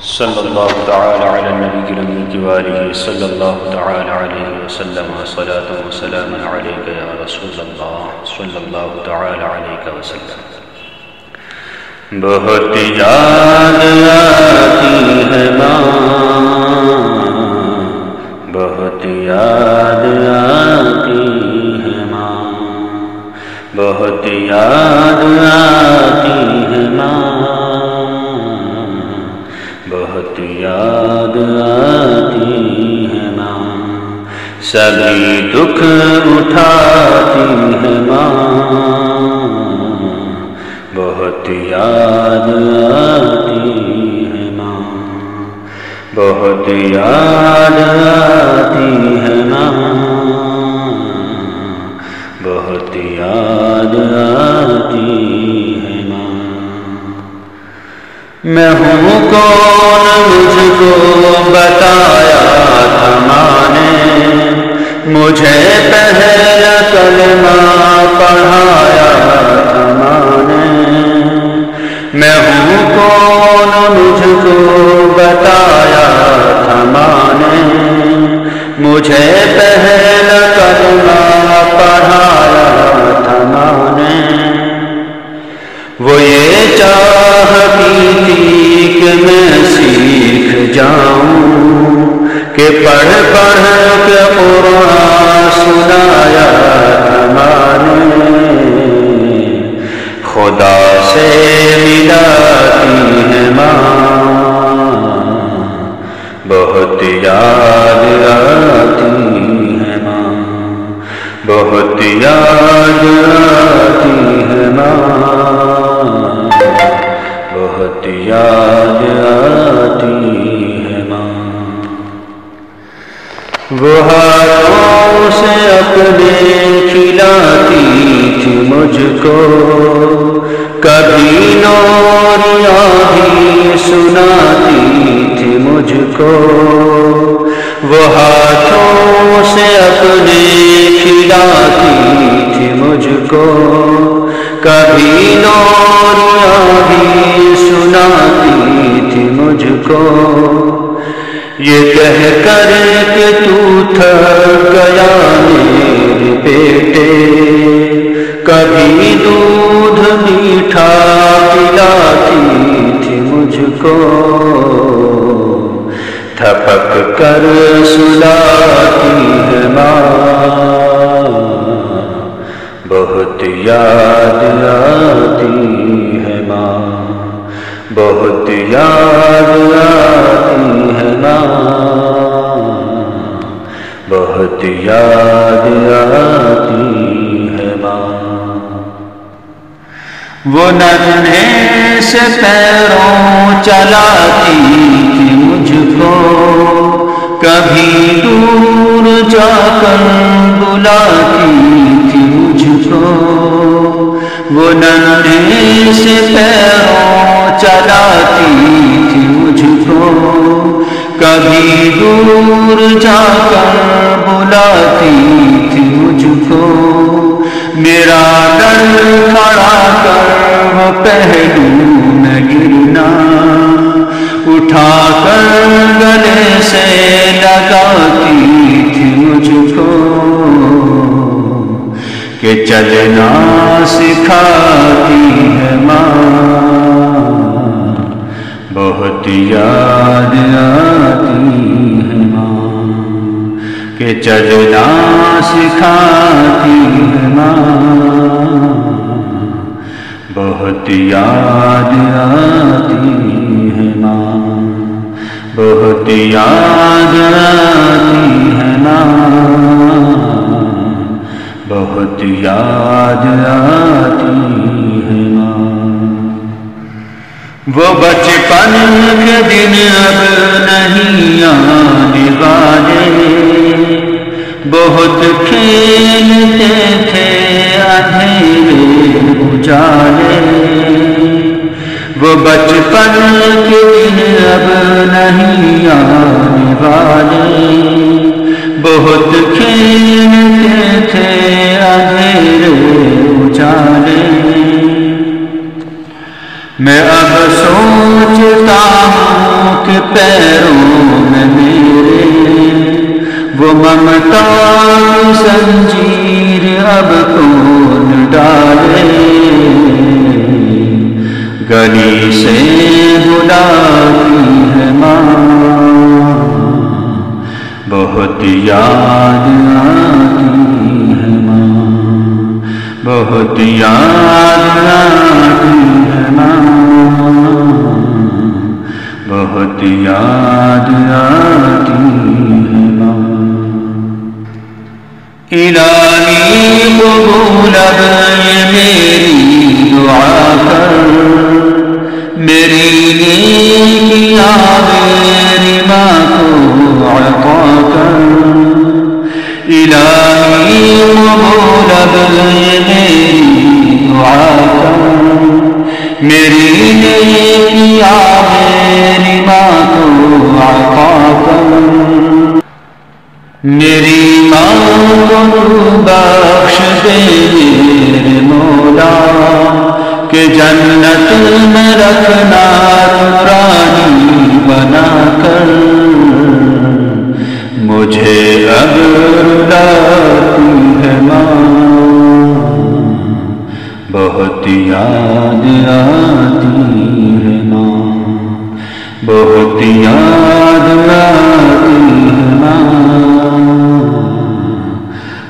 صلی اللہ تعالی علی النبی الامین وآلہ صلی اللہ تعالی علیہ وسلم صلاۃ و سلام علیک یا رسول اللہ صلی اللہ تعالی علیہ وسلم۔ بہت یاد آتی ہے ماں، بہت یاد آتی ہے ماں، بہت یاد آتی ہے ماں، بہت یاد آتی ہے ماں، سبھی دکھ اٹھاتی ہے ماں، بہت یاد آتی ہے ماں، بہت یاد آتی ہے ماں، بہت یاد آتی ہے ماں۔ میں ہوں کون مجھ کو بتایا تھا ماں نے، مجھے پہلا کلمہ پڑھایا تھا ماں نے۔ میں ہوں کون مجھ کو بتایا تھا ماں نے، مجھے پہلا کلمہ پڑھایا تھا ماں نے۔ وہ یہ چاہتی تھی کہ میں سیکھ جاؤں، کہ پڑھ پڑھ کے قرآن سنایا تھا ماں نے۔ خدا سے ملاتی ہے ماں، بہت یاد آتی ہے ماں، بہت یاد آتی ہے ماں، بہت یاد آتی ہے ماں۔ وہ ہاتھوں سے اپنے کھلاتی تھی مجھ کو، کبھی نوریاں بھی سناتی تھی مجھ کو۔ وہ ہاتھوں سے اپنے کھلاتی تھی مجھ کو، کبھی نوریاں بھی سناتی تھی مجھ کو۔ یہ کہہ کر کہ تو تھک گیا میرے بیٹے، کبھی دودھ میٹھا پلاتی تھی مجھ کو، تھپک کر سلاتی ہے ماں، بہت یاد آتی ہے ماں، بہت یاد آتی ہے ماں، بہت یاد آتی ہے ماں۔ وہ ننھے سے پیروں چلاتی تھی مجھ کو، کبھی دور جا کر بلاتی تھی مجھ کو۔ وہ ننھے سے پیروں چلاتی تھی مجھ کو، کبھی دور جا کر بلاتی تھی مجھ کو۔ میرا ڈر کھڑا کر وہ پہلو نہ گرنا، اٹھا کر گلے سے لگاتی تھی مجھ کو، کہ چلنا سکھاتی ہے ماں، بہت یاد آتی ہے ماں، کہ چلنا سکھاتی ہے ماں، بہت یاد آتی ہے ماں، بہت یاد آتی ہے ماں، بہت یاد آتی ہے ماں۔ وہ بچپن کے دن اب نہیں آنے والے، بہت کھیلتے تھے اندھیرے اجالے۔ وہ بچپن کے دن اب نہیں آنے والے، بہت کھیلتے تھے اندھیرے اجالے۔ میں اب سوچتا ہوں کے پیروں میں میرے وہ ممتا کی زنجیر اب کون ڈالے، گلی سے بلاتی ہے ماں، بہت یاد آتی ہے ماں، بہت یاد آتی ہے ماں، بہت یاد آتی ہے ماں۔ الہی قبول اب یہ میری دعا کر، میری نیکیاں میری ماں کو عطا کر، الہی قبول اب یہ میری دعا کر، میری نیکیاں میری ماں کو عطا کر، میری ماں کو بخش دے میرے مولا، کہ جنت میں رکھنا رانی بنا کر، مجھے اب رلاتی ہے ماں، بہت یاد آتی ہے ماں، بہت یاد آتی ہے ماں،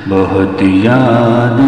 بہت یاد